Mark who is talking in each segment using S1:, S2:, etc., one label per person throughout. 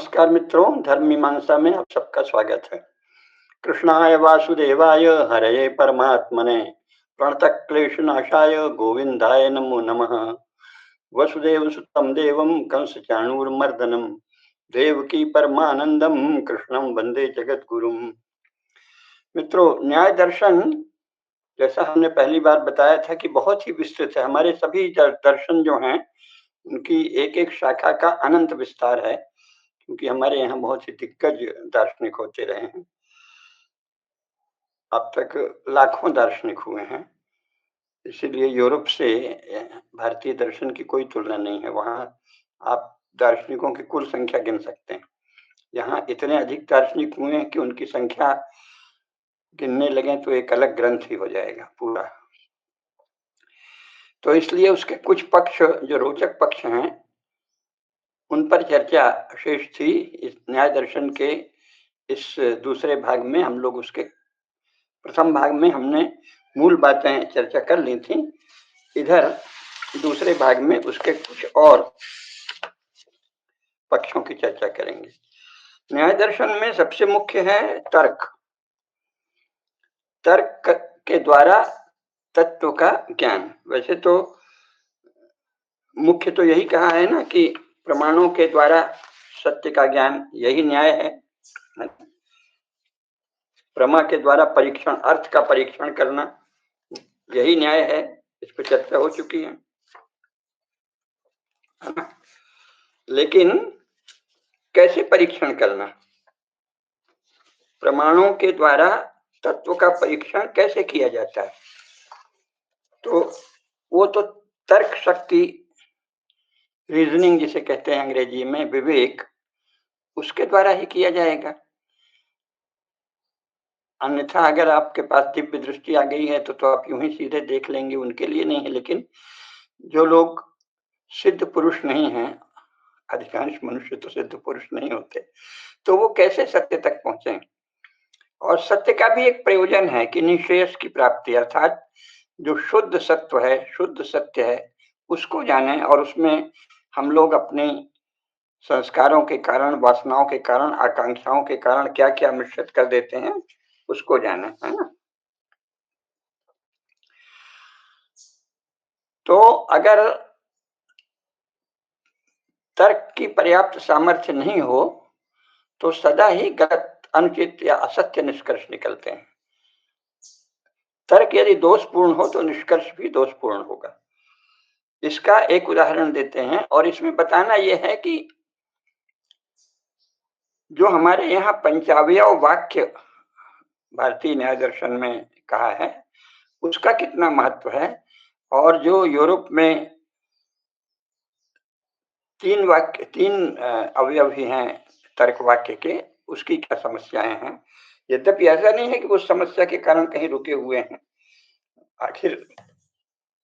S1: नमस्कार मित्रों, धर्म मीमांसा में आप सबका स्वागत है। कृष्णाय वासुदेवाय हरये परमात्मने प्रणतः क्लेशनाशाय गोविंदाय नमो नमः। वसुदेव सुतं देवं कंस चाणूरमर्दनम देवकी परमानंदम कृष्णं वंदे जगद्गुरुम। मित्रों, न्याय दर्शन जैसा हमने पहली बार बताया था कि बहुत ही विस्तृत है। हमारे सभी दर्शन जो हैं उनकी एक एक शाखा का अनंत विस्तार है, क्योंकि हमारे यहाँ बहुत ही दिग्गज दार्शनिक होते रहे हैं। अब तक लाखों दार्शनिक हुए हैं, इसीलिए यूरोप से भारतीय दर्शन की कोई तुलना नहीं है। वहाँ आप दार्शनिकों की कुल संख्या गिन सकते हैं। यहाँ इतने अधिक दार्शनिक हुए हैं कि उनकी संख्या गिनने लगे तो एक अलग ग्रंथ ही हो जाएगा पूरा। तो इसलिए उसके कुछ पक्ष जो रोचक पक्ष हैं उन पर चर्चा शेष थी। इस न्याय दर्शन के इस दूसरे भाग में हम लोग उसके प्रथम भाग में हमने मूल बातें चर्चा कर ली थी। इधर दूसरे भाग में उसके कुछ और पक्षों की चर्चा करेंगे। न्याय दर्शन में सबसे मुख्य है तर्क। तर्क के द्वारा तत्व का ज्ञान। वैसे तो मुख्य तो यही कहा है ना कि प्रमाणों के द्वारा सत्य का ज्ञान, यही न्याय है। प्रमा के द्वारा परीक्षण, अर्थ का परीक्षण करना, यही न्याय है। इस पर चर्चा हो चुकी है ना। लेकिन कैसे परीक्षण करना, प्रमाणों के द्वारा तत्व का परीक्षण कैसे किया जाता है, तो वो तो तर्क शक्ति, रीजनिंग जिसे कहते हैं अंग्रेजी में, विवेक, उसके द्वारा ही किया जाएगा। अन्यथा अगर आपके पास दिव्य दृष्टि आ गई है तो आप यूं ही सीधे देख लेंगे, उनके लिए नहीं है। लेकिन जो लोग सिद्ध पुरुष नहीं हैं, अधिकांश मनुष्य तो सिद्ध पुरुष नहीं होते, तो वो कैसे सत्य तक पहुंचे। और सत्य का भी एक प्रयोजन है कि निश्रेयस की प्राप्ति, अर्थात जो शुद्ध सत्व है, शुद्ध सत्य है, उसको जाने। और उसमें हम लोग अपने संस्कारों के कारण, वासनाओं के कारण, आकांक्षाओं के कारण क्या क्या मिश्रित कर देते हैं, उसको जाने, है ना। तो अगर तर्क की पर्याप्त सामर्थ्य नहीं हो तो सदा ही गलत, अनुचित या असत्य निष्कर्ष निकलते हैं। तर्क यदि दोषपूर्ण हो तो निष्कर्ष भी दोषपूर्ण होगा। इसका एक उदाहरण देते हैं, और इसमें बताना यह है कि जो हमारे यहाँ पंचावयव वाक्य भारतीय न्याय दर्शन में कहा है, उसका कितना महत्व है। और जो यूरोप में तीन अवयव ही हैं तर्क वाक्य के, उसकी क्या समस्याएं हैं। यद्यपि ऐसा नहीं है कि उस समस्या के कारण कहीं रुके हुए हैं, आखिर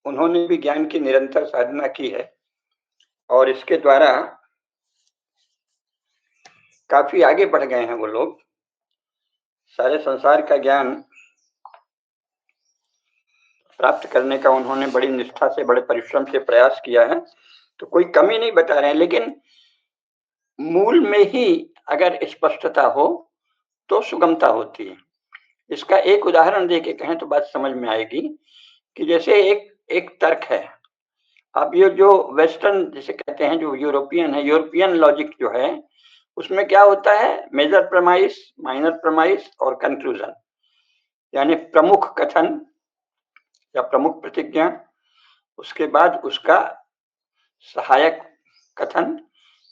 S1: उन्होंने भी ज्ञान की निरंतर साधना की है और इसके द्वारा काफी आगे बढ़ गए हैं वो लोग। सारे संसार का ज्ञान प्राप्त करने का उन्होंने बड़ी निष्ठा से, बड़े परिश्रम से प्रयास किया है, तो कोई कमी नहीं बता रहे हैं। लेकिन मूल में ही अगर स्पष्टता हो तो सुगमता होती है। इसका एक उदाहरण देके कहें तो बात समझ में आएगी कि जैसे एक एक तर्क है। अब ये जो वेस्टर्न जिसे कहते हैं, जो यूरोपियन है, यूरोपियन लॉजिक जो है, उसमें क्या होता है, मेजर प्रमाइस, माइनर प्रमाइस और कंक्लूजन, यानी प्रमुख कथन या प्रमुख प्रतिज्ञा, उसके बाद उसका सहायक कथन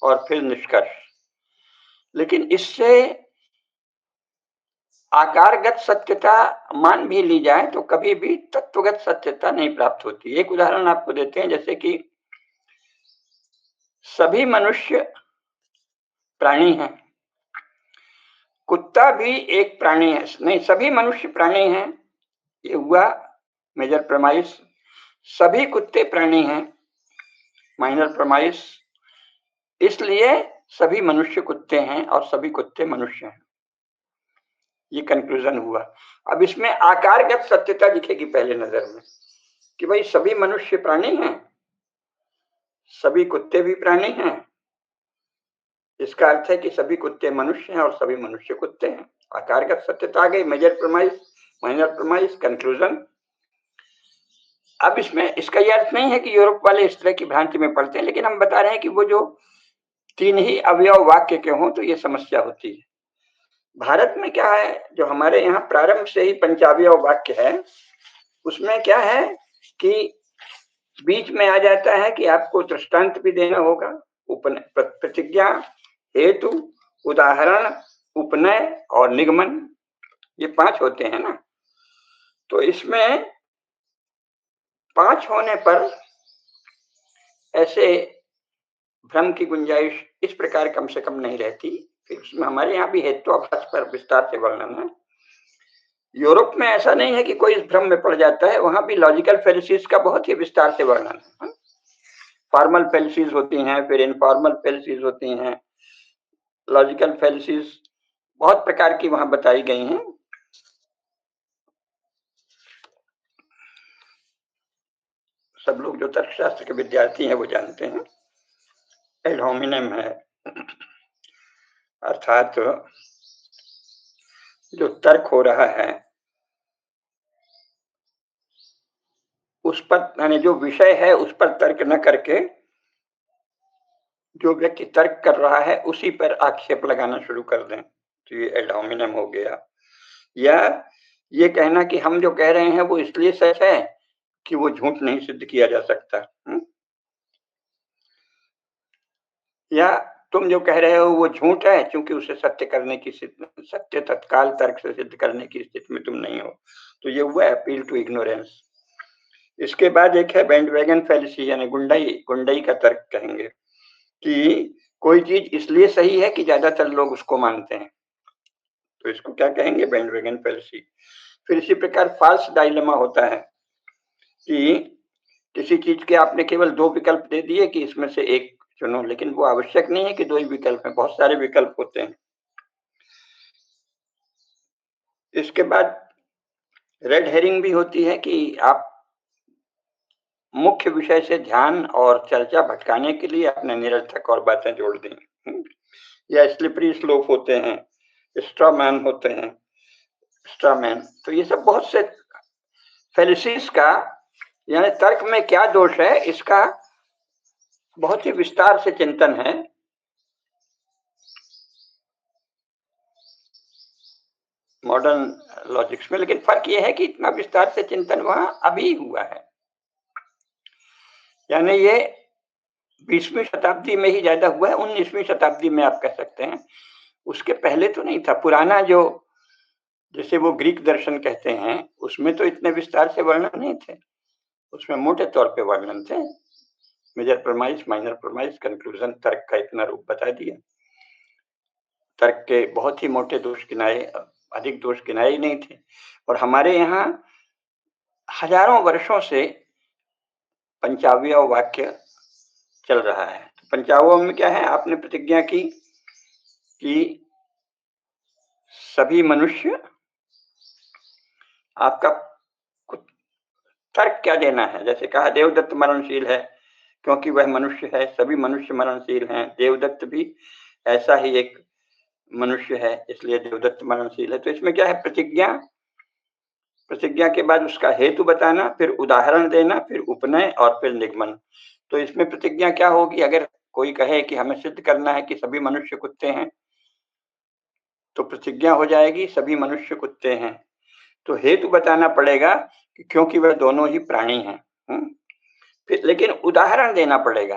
S1: और फिर निष्कर्ष। लेकिन इससे आकारगत सत्यता मान भी ली जाए तो कभी भी तत्वगत सत्यता नहीं प्राप्त होती। एक उदाहरण आपको देते हैं, जैसे कि सभी मनुष्य प्राणी हैं, कुत्ता भी एक प्राणी है, नहीं, सभी मनुष्य प्राणी हैं, ये हुआ मेजर प्रमाइस। सभी कुत्ते प्राणी हैं, माइनर प्रमाइस। इसलिए सभी मनुष्य कुत्ते हैं और सभी कुत्ते मनुष्य हैं, ये कंक्लूजन हुआ। अब इसमें आकारगत सत्यता दिखेगी पहले नजर में कि भाई सभी मनुष्य प्राणी हैं, सभी कुत्ते भी प्राणी हैं, इसका अर्थ है कि सभी कुत्ते मनुष्य हैं और सभी मनुष्य कुत्ते हैं। आकारगत सत्यता आ गई, major premise, minor premise, conclusion. अब इसमें इसका यह अर्थ नहीं है कि यूरोप वाले इस तरह की भ्रांति में पड़ते हैं, लेकिन हम बता रहे हैं कि वो जो तीन ही अवयव वाक्य के हों तो ये समस्या होती है। भारत में क्या है, जो हमारे यहाँ प्रारंभ से ही पंचावयव वाक्य है, उसमें क्या है कि बीच में आ जाता है कि आपको दृष्टांत भी देना होगा, प्रतिज्ञा, हेतु, उदाहरण, उपनय और निगमन, ये 5 होते हैं ना। तो इसमें 5 होने पर ऐसे भ्रम की गुंजाइश इस प्रकार कम से कम नहीं रहती। फिर उसमें हमारे यहाँ भी हेत्वाभास पर विस्तार से वर्णन है। यूरोप में ऐसा नहीं है कि कोई इस भ्रम में पड़ जाता है, वहां भी लॉजिकल फेलिसीज का बहुत ही विस्तार से वर्णन है। फॉर्मल फेलिसीज होती हैं, फिर इनफॉर्मल फेलिसीज होती हैं, लॉजिकल फेलिसीज बहुत प्रकार की वहां बताई गई हैं। सब लोग जो तर्कशास्त्र के विद्यार्थी हैं वो जानते हैं। एड होमिनेम है, अर्थात जो तर्क हो रहा है उस पर, यानी जो विषय है उस पर तर्क न करके जो व्यक्ति तर्क कर रहा है उसी पर आक्षेप लगाना शुरू कर दें, तो ये एड होमिनेम हो गया। या ये कहना कि हम जो कह रहे हैं वो इसलिए सच है कि वो झूठ नहीं सिद्ध किया जा सकता। या तुम जो कह रहे हो वो झूठ है क्योंकि उसे सत्य करने की सत्य तत्काल तर्क से सिद्ध करने की स्थिति में तुम नहीं हो। तो ये हुआ अपील टू इग्नोरेंस। इसके बाद एक है बैंडवैगन फैलिसी, यानी गुंडई का तर्क कहेंगे कि कोई चीज इसलिए सही है कि ज्यादातर लोग उसको मानते हैं, तो इसको क्या कहेंगे, बैंडवैगन फैलिसी। फिर इसी प्रकार फाल्स डायलेमा होता है कि किसी चीज के आपने केवल 2 विकल्प दे दिए कि इसमें से एक चुनो, लेकिन वो आवश्यक नहीं है कि 2 ही विकल्प हैं, बहुत सारे विकल्प होते हैं। इसके बाद रेड हेरिंग भी होती है कि आप मुख्य विषय से ध्यान और चर्चा भटकाने के लिए अपने निरर्थक और बातें जोड़ दें। या स्लिपरी स्लोप होते हैं, स्ट्रॉ मैन होते हैं, स्ट्रॉ मैन। तो ये सब बहुत से फेलिसीज का, यानी तर्क में क्या दोष है इसका बहुत ही विस्तार से चिंतन है। मॉडर्न लॉजिक्स में, लेकिन फर्क यह है कि इतना विस्तार से चिंतन वहां अभी हुआ है, यानी ये 20वीं शताब्दी में ही ज्यादा हुआ है। 19वीं शताब्दी में आप कह सकते हैं, उसके पहले तो नहीं था। पुराना जो, जैसे वो ग्रीक दर्शन कहते हैं, उसमें तो इतने विस्तार से वर्णन नहीं थे, उसमें मोटे तौर पे वर्णन थे। Major premise, minor premise, conclusion, तर्क का इतना रूप बता दिया। तर्क के बहुत ही मोटे दोष गिनाए, अधिक दोष गिनाए ही नहीं थे। और हमारे यहाँ हजारों वर्षों से पंचावयव वाक्य चल रहा है। तो पंचावयव में क्या है, आपने प्रतिज्ञा की कि सभी मनुष्य, आपका तर्क क्या देना है। जैसे कहा देवदत्त मरणशील है क्योंकि वह मनुष्य है, सभी मनुष्य मरणशील हैं, देवदत्त भी ऐसा ही एक मनुष्य है इसलिए देवदत्त मरणशील है। तो इसमें क्या है, प्रतिज्ञा, प्रतिज्ञा के बाद उसका हेतु बताना, फिर उदाहरण देना, फिर उपनय और फिर निगमन। तो इसमें प्रतिज्ञा क्या होगी, अगर कोई कहे कि हमें सिद्ध करना है कि सभी मनुष्य कुत्ते हैं, तो प्रतिज्ञा हो जाएगी सभी मनुष्य कुत्ते हैं। तो हेतु बताना पड़ेगा कि क्योंकि वह दोनों ही प्राणी हैं। फिर लेकिन उदाहरण देना पड़ेगा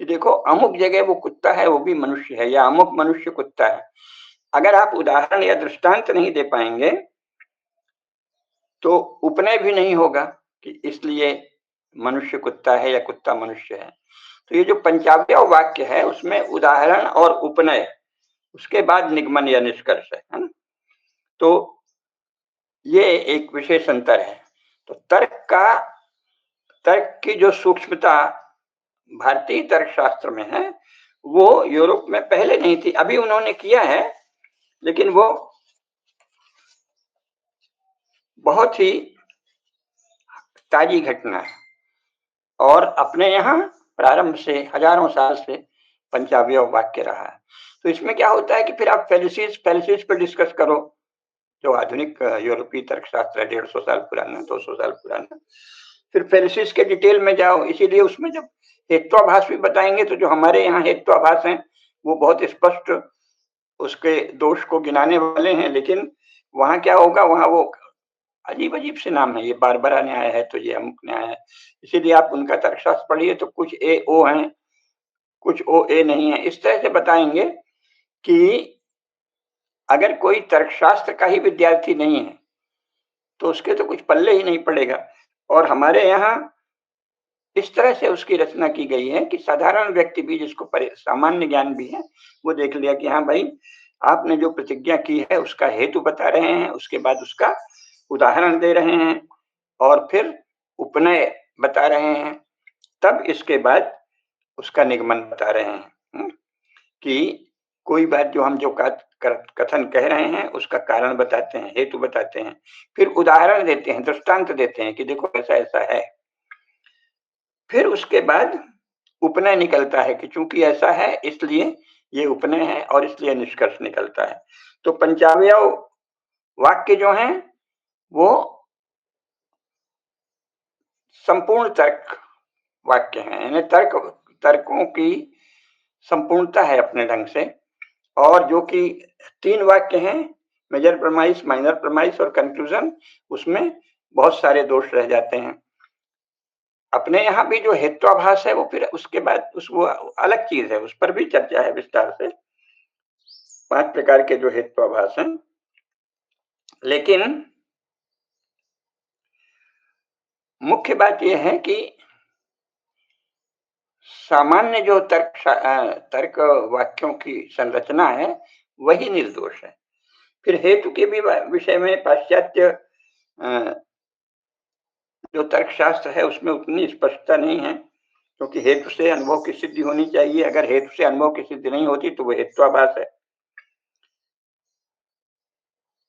S1: कि देखो अमुक जगह वो कुत्ता है वो भी मनुष्य है, या अमुक मनुष्य कुत्ता है। अगर आप उदाहरण या दृष्टांत नहीं दे पाएंगे तो उपनय भी नहीं होगा कि इसलिए मनुष्य कुत्ता है या कुत्ता मनुष्य है। तो ये जो पंचावयव वाक्य है उसमें उदाहरण और उपनय, उसके बाद निगमन या निष्कर्ष है ना। तो ये एक विशेष अंतर है। तो तर्क की जो सूक्ष्मता भारतीय तर्कशास्त्र में है वो यूरोप में पहले नहीं थी। अभी उन्होंने किया है लेकिन वो बहुत ही ताजी घटना है। और अपने यहाँ प्रारंभ से हजारों साल से पंचावयव वाक्य रहा है। तो इसमें क्या होता है कि फिर आप फैलेसीज पे डिस्कस करो, जो आधुनिक यूरोपीय तर्कशास्त्र है, 150 साल पुराना, 200 साल पुराना। फिर फैलेसीज के डिटेल में जाओ। इसीलिए उसमें जब हेत्वाभास भी बताएंगे तो जो हमारे यहाँ हेत्वाभास हैं वो बहुत स्पष्ट उसके दोष को गिनाने वाले हैं, लेकिन वहां क्या होगा, वहां वो अजीब अजीब से नाम है, ये बारबरा न्याय है तो ये अमुक न्याय है। इसीलिए आप उनका तर्कशास्त्र पढ़िए तो कुछ ए ओ हैं, कुछ ओ ए नहीं है। इस तरह से बताएंगे कि अगर कोई तर्कशास्त्र का ही विद्यार्थी नहीं है तो उसके तो कुछ पल्ले ही नहीं पड़ेगा। और हमारे यहाँ इस तरह से उसकी रचना की गई है कि साधारण व्यक्ति भी, जिसको सामान्य ज्ञान भी है, वो देख लिया कि हाँ भाई, आपने जो प्रतिज्ञा की है उसका हेतु बता रहे हैं, उसके बाद उसका उदाहरण दे रहे हैं और फिर उपनय बता रहे हैं, तब इसके बाद उसका निगमन बता रहे हैं कि कोई बात जो हम जो कथन कह रहे हैं उसका कारण बताते हैं, हेतु बताते हैं, फिर उदाहरण देते हैं, दृष्टांत देते हैं कि देखो ऐसा ऐसा है। फिर उसके बाद उपनय निकलता है कि चूंकि ऐसा है इसलिए ये उपनय है और इसलिए निष्कर्ष निकलता है। तो पंचावयव वाक्य जो हैं वो संपूर्ण तर्क वाक्य हैं, यानी तर्कों की संपूर्णता है अपने ढंग से। और जो कि 3 वाक्य हैं, मेजर प्रमाइस, माइनर प्रमाइस और कंक्लूजन, उसमें बहुत सारे दोष रह जाते हैं। अपने यहाँ भी जो हेत्वाभास है वो फिर उसके बाद वो अलग चीज है, उस पर भी चर्चा है विस्तार से। 5 प्रकार के जो हेत्वाभास हैं, लेकिन मुख्य बात यह है कि सामान्य जो तर्क वाक्यों की संरचना है वही निर्दोष है। फिर हेतु के भी विषय में पाश्चात्य जो तर्कशास्त्र है उसमें उतनी स्पष्टता नहीं है, क्योंकि हेतु से अनुभव की सिद्धि होनी चाहिए। अगर हेतु से अनुभव की सिद्धि नहीं होती तो वो हेत्वाभास है।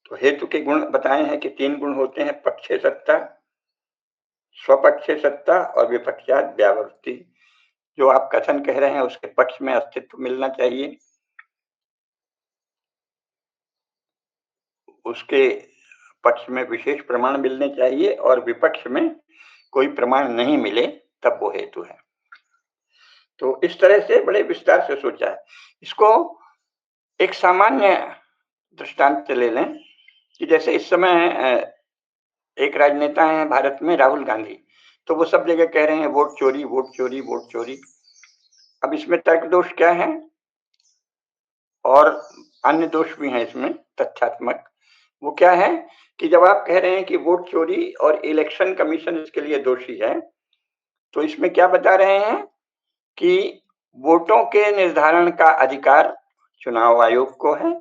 S1: तो हेतु के गुण बताए हैं कि 3 गुण होते हैं: पक्षे सत्ता, स्वपक्षे सत्ता और विपक्षात व्यावृत्ति। जो आप कथन कह रहे हैं उसके पक्ष में अस्तित्व मिलना चाहिए, उसके पक्ष में विशेष प्रमाण मिलने चाहिए, और विपक्ष में कोई प्रमाण नहीं मिले तब वो हेतु है। तो इस तरह से बड़े विस्तार से सोचा है। इसको एक सामान्य दृष्टांत ले लें कि जैसे इस समय एक राजनेता है भारत में, राहुल गांधी, तो वो सब जगह कह रहे हैं वोट चोरी, वोट चोरी, वोट चोरी। अब इसमें तर्क दोष क्या है और अन्य दोष भी हैं इसमें तथ्यात्मक। वो क्या है कि जब आप कह रहे हैं कि वोट चोरी और इलेक्शन कमीशन इसके लिए दोषी है, तो इसमें क्या बता रहे हैं कि वोटों के निर्धारण का अधिकार चुनाव आयोग को है।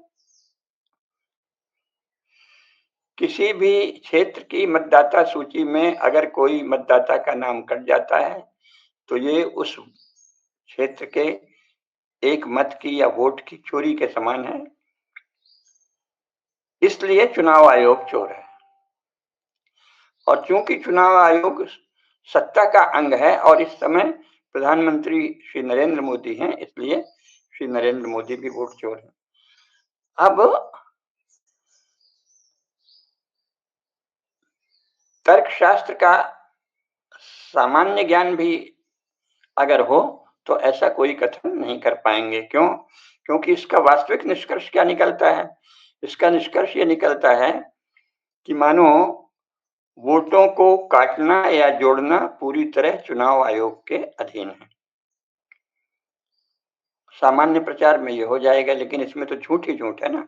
S1: किसी भी क्षेत्र की मतदाता सूची में अगर कोई मतदाता का नाम कट जाता है तो ये उस क्षेत्र के एक मत की या वोट की चोरी के समान है, इसलिए चुनाव आयोग चोर है। और चूंकि चुनाव आयोग सत्ता का अंग है और इस समय प्रधानमंत्री श्री नरेंद्र मोदी हैं, इसलिए श्री नरेंद्र मोदी भी वोट चोर हैं। अब तर्कशास्त्र का सामान्य ज्ञान भी अगर हो तो ऐसा कोई कथन नहीं कर पाएंगे। क्यों? क्योंकि इसका वास्तविक निष्कर्ष क्या निकलता है? इसका निष्कर्ष ये निकलता है कि मानो वोटों को काटना या जोड़ना पूरी तरह चुनाव आयोग के अधीन है। सामान्य प्रचार में ये हो जाएगा, लेकिन इसमें तो झूठ ही झूठ है ना।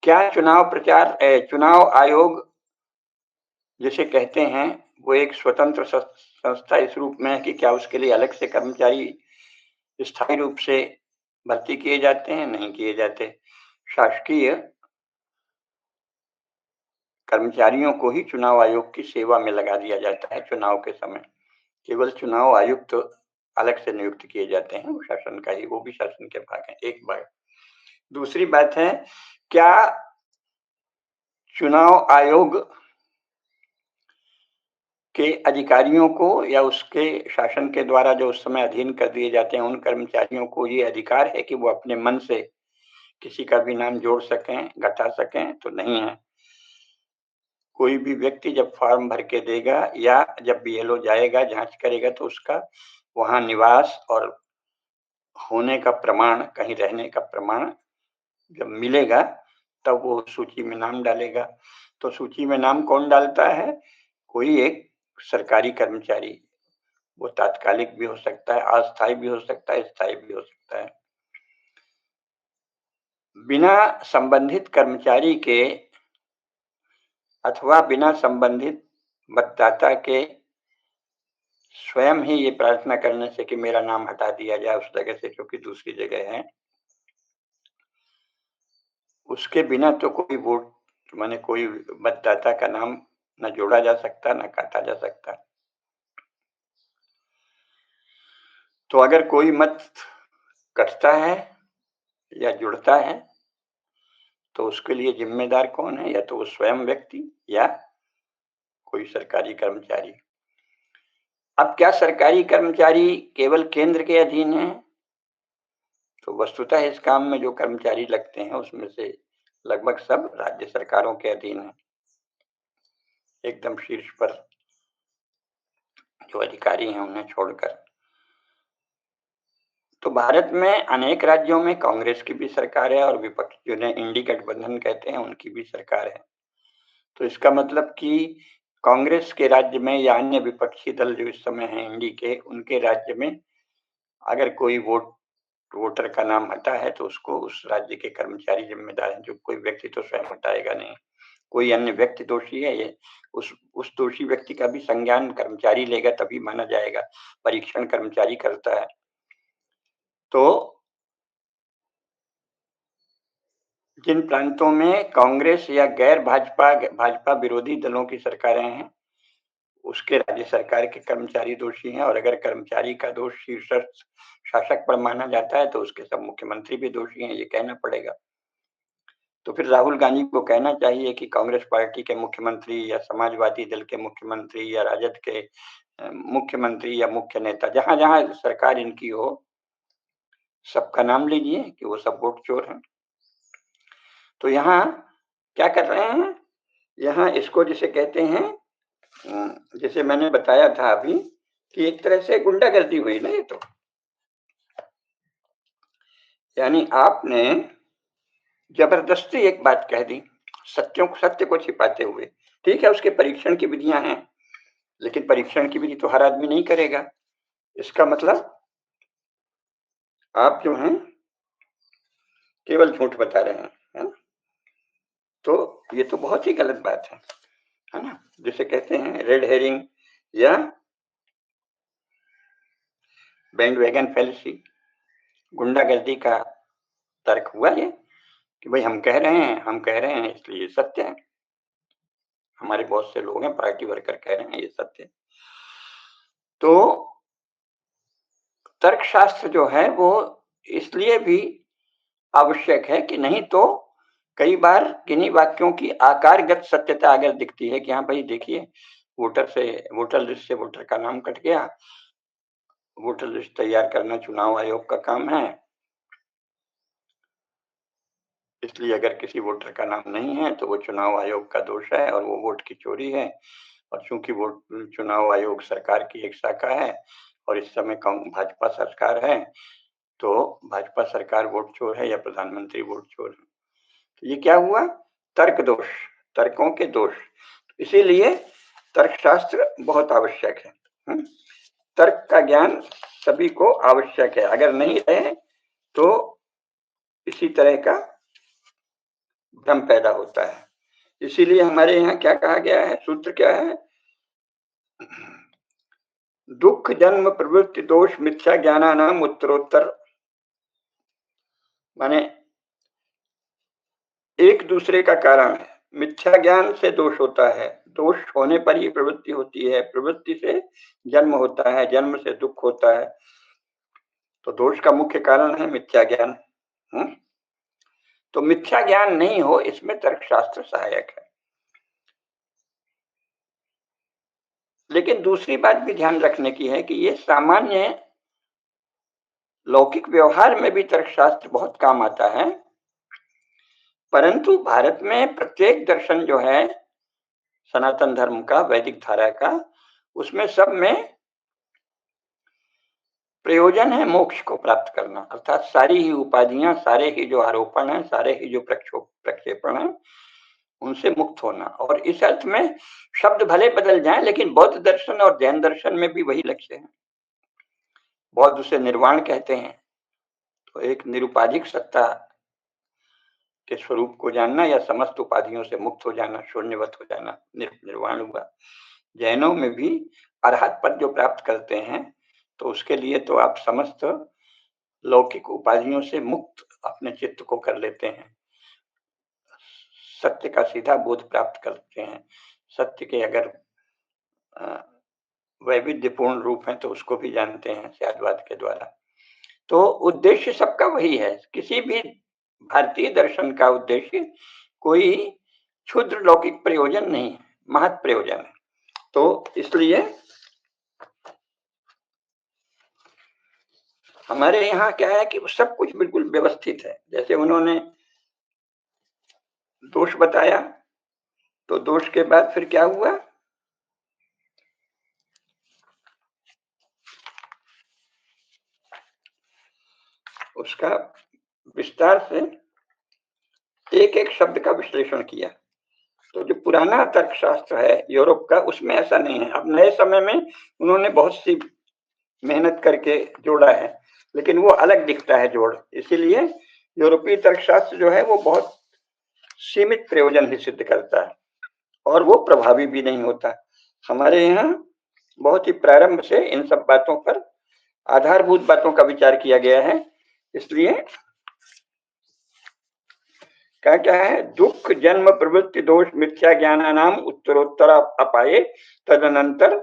S1: क्या चुनाव आयोग जिसे कहते हैं वो एक स्वतंत्र संस्था इस रूप में है कि क्या उसके लिए अलग से कर्मचारी स्थायी रूप से भर्ती किए जाते हैं? नहीं किए जाते। शासकीय कर्मचारियों को ही चुनाव आयोग की सेवा में लगा दिया जाता है चुनाव के समय। केवल चुनाव आयुक्त तो अलग से नियुक्त किए जाते हैं, वो शासन का ही, वो भी शासन के भाग हैं। एक बात। दूसरी बात है, क्या चुनाव आयोग उसके अधिकारियों को या उसके शासन के द्वारा जो उस समय अधीन कर दिए जाते हैं, उन कर्मचारियों को ये अधिकार है कि वो अपने मन से किसी का भी नाम जोड़ सकें, घटा सकें? तो नहीं है। कोई भी व्यक्ति जब फॉर्म भर के देगा या जब बीएलओ जाएगा, जाँच करेगा, तो उसका वहाँ निवास और होने का प्रमाण, कहीं रहने का प्रमाण जब मिलेगा, तब वो सूची में नाम डालेगा। तो सूची में नाम कौन डालता है? कोई एक सरकारी कर्मचारी। वो तात्कालिक भी हो सकता है, अस्थायी भी हो सकता है, स्थायी भी हो सकता है। बिना संबंधित कर्मचारी के अथवा बिना संबंधित मतदाता के स्वयं ही ये प्रार्थना करने से कि मेरा नाम हटा दिया जाए उस जगह से, क्योंकि दूसरी जगह है, उसके बिना तो कोई वोट माने कोई मतदाता का नाम न जोड़ा जा सकता, न काटा जा सकता। तो अगर कोई मत कटता है या जुड़ता है, तो उसके लिए जिम्मेदार कौन है? या तो वो स्वयं व्यक्ति या कोई सरकारी कर्मचारी। अब क्या सरकारी कर्मचारी केवल केंद्र के अधीन हैं? तो वस्तुतः इस काम में जो कर्मचारी लगते हैं, उसमें से लगभग सब राज्य सरकारों के अधीन हैं। एकदम शीर्ष पर जो अधिकारी हैं, उन्हें छोड़कर। तो भारत में अनेक राज्यों में कांग्रेस की भी सरकार है और विपक्ष जिन्हें इंडी गठबंधन कहते हैं, उनकी भी सरकार है। तो इसका मतलब कि कांग्रेस के राज्य में या अन्य विपक्षी दल जो इस समय हैं इंडी के, उनके राज्य में अगर कोई वोटर का नाम हटा है, तो उसको उस राज्य के कर्मचारी जिम्मेदार हैं। जो कोई व्यक्ति तो स्वयं हटाएगा नहीं। कोई अन्य व्यक्ति दोषी है, ये उस दोषी व्यक्ति का भी संज्ञान कर्मचारी लेगा, तभी माना जाएगा। परीक्षण कर्मचारी करता है। तो जिन प्रांतों में कांग्रेस या गैर भाजपा विरोधी दलों की सरकारें हैं, उसके राज्य सरकार के कर्मचारी दोषी हैं, और अगर कर्मचारी का दोष शीर्षस्थ शासक पर माना जाता है, तो उसके सब मुख्यमंत्री भी दोषी हैं, ये कहना पड़ेगा। तो फिर राहुल गांधी को कहना चाहिए कि कांग्रेस पार्टी के मुख्यमंत्री या समाजवादी दल के मुख्यमंत्री या राजद के मुख्यमंत्री या मुख्य नेता, जहां-जहां सरकार इनकी हो, सबका नाम लीजिए कि वो सब वोट चोर हैं। तो यहाँ क्या कर रहे हैं? यहाँ इसको जिसे कहते हैं, जैसे मैंने बताया था अभी, कि एक तरह से गुंडागर्दी हुई ना ये तो। यानी आपने जबरदस्ती एक बात कह दी, सत्य को छिपाते हुए। ठीक है, उसके परीक्षण की विधियां हैं, लेकिन परीक्षण की विधि तो हर आदमी नहीं करेगा। इसका मतलब आप जो हैं केवल झूठ बता रहे हैं, है ना? तो ये तो बहुत ही गलत बात है ना? जिसे कहते हैं रेड हेरिंग या बैंडवैगन फैलेसी, गुंडागर्दी का तर्क हुआ ये कि भाई हम कह रहे हैं इसलिए सत्य है। हमारे बहुत से लोग हैं, पार्टी वर्कर कह रहे हैं, ये सत्य है। तो तर्कशास्त्र जो है वो इसलिए भी आवश्यक है कि नहीं तो कई बार किन्हीं वाक्यों की आकारगत सत्यता अगर दिखती है कि हाँ भाई देखिए, वोटर लिस्ट से वोटर का नाम कट गया, वोटर लिस्ट तैयार करना चुनाव आयोग का काम है, इसलिए अगर किसी वोटर का नाम नहीं है तो वो चुनाव आयोग का दोष है और वो वोट की चोरी है। और चूंकि वोट चुनाव आयोग सरकार की एक शाखा है और इस समय भाजपा सरकार है, तो भाजपा सरकार वोट चोर है या प्रधानमंत्री वोट चोर है। तो ये क्या हुआ? तर्क दोष, तर्कों के दोष। इसीलिए तर्कशास्त्र बहुत आवश्यक है। तर्क का ज्ञान सभी को आवश्यक है। अगर नहीं रहे तो इसी तरह का भ्रम पैदा होता है। इसीलिए हमारे यहाँ क्या कहा गया है? सूत्र क्या है? दुख जन्म प्रवृत्ति दोष मिथ्या ज्ञानानाम उत्तरोत्तर, माने एक दूसरे का कारण है। मिथ्या ज्ञान से दोष होता है, दोष होने पर ही प्रवृत्ति होती है, प्रवृत्ति से जन्म होता है, जन्म से दुख होता है। तो दोष का मुख्य कारण है मिथ्या ज्ञान। तो मिथ्या ज्ञान नहीं हो, इसमें तर्कशास्त्र सहायक है। लेकिन दूसरी बात भी ध्यान रखने की है कि ये सामान्य लौकिक व्यवहार में भी तर्कशास्त्र बहुत काम आता है, परंतु भारत में प्रत्येक दर्शन जो है सनातन धर्म का, वैदिक धारा का, उसमें सब में प्रयोजन है मोक्ष को प्राप्त करना, अर्थात सारी ही उपाधियां, सारे ही जो आरोपण हैं, सारे ही जो प्रक्षेपण हैं, उनसे मुक्त होना। और इस अर्थ में शब्द भले बदल जाएं, लेकिन बौद्ध दर्शन और जैन दर्शन में भी वही लक्ष्य है। बौद्ध उसे निर्वाण कहते हैं, तो एक निरुपाधिक सत्ता के स्वरूप को जानना या समस्त उपाधियों से मुक्त हो जाना, शून्यवत हो जाना, निर्वाण हुआ। जैनों में भी अरहत पद जो प्राप्त करते हैं, तो उसके लिए तो आप समस्त लौकिक उपाधियों से मुक्त अपने चित्त को कर लेते हैं, सत्य का सीधा बोध प्राप्त करते हैं। सत्य के अगर वैविध्यपूर्ण रूप है तो उसको भी जानते हैं स्याद्वाद के द्वारा। तो उद्देश्य सबका वही है। किसी भी भारतीय दर्शन का उद्देश्य कोई क्षुद्र लौकिक प्रयोजन नहीं है, महत् प्रयोजन है। तो इसलिए हमारे यहाँ क्या है कि सब कुछ बिल्कुल व्यवस्थित है। जैसे उन्होंने दोष बताया, तो दोष के बाद फिर क्या हुआ? उसका विस्तार से एक एक शब्द का विश्लेषण किया। तो जो पुराना तर्कशास्त्र है यूरोप का, उसमें ऐसा नहीं है। अब नए समय में उन्होंने बहुत सी मेहनत करके जोड़ा है, लेकिन वो अलग दिखता है जोड़। इसीलिए यूरोपीय तर्कशास्त्र जो है वो बहुत सीमित प्रयोजन ही सिद्ध करता है और वो प्रभावी भी नहीं होता। हमारे यहाँ बहुत ही प्रारंभ से इन सब बातों पर, आधारभूत बातों का विचार किया गया है। इसलिए क्या क्या है? दुख जन्म प्रवृत्ति दोष मिथ्या ज्ञानानाम उत्तरोत्तर अपाये तदनंतर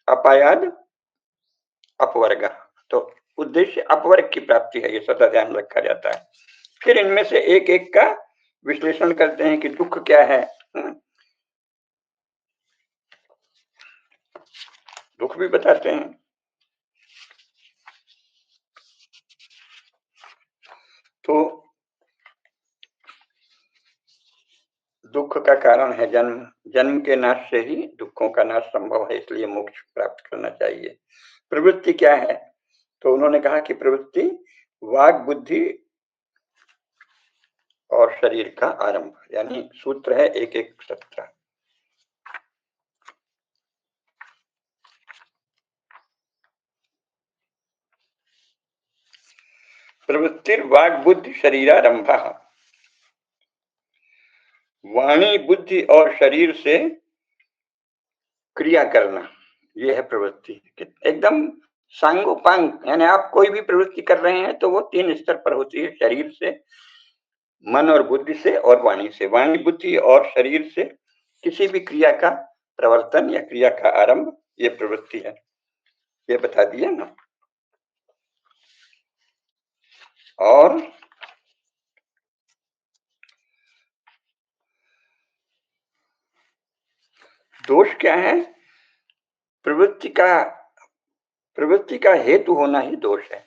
S1: अपायाद अपवर्ग। तो उद्देश्य अपवर्ग की प्राप्ति है, ये सदा ध्यान रखा जाता है। फिर इनमें से एक एक का विश्लेषण करते हैं कि दुख क्या है। दुख भी बताते हैं। तो दुख का कारण है जन्म, जन्म के नाश से ही दुखों का नाश संभव है, इसलिए मोक्ष प्राप्त करना चाहिए। प्रवृत्ति क्या है? तो उन्होंने कहा कि प्रवृत्ति वाग बुद्धि और शरीर का आरंभ, यानी सूत्र है 1:17। प्रवृत्तिर वाग बुद्धि शरीरारंभ, वाणी बुद्धि और शरीर से क्रिया करना, यह है प्रवृत्ति। एकदम सांगोपांग, यानी आप कोई भी प्रवृत्ति कर रहे हैं तो वो 3 स्तर पर होती है, शरीर से, मन और बुद्धि से और वाणी से। वाणी बुद्धि और शरीर से किसी भी क्रिया का प्रवर्तन या क्रिया का आरंभ, ये प्रवृत्ति है। ये बता दिया ना। और दोष क्या है? प्रवृत्ति का हेतु होना ही दोष है।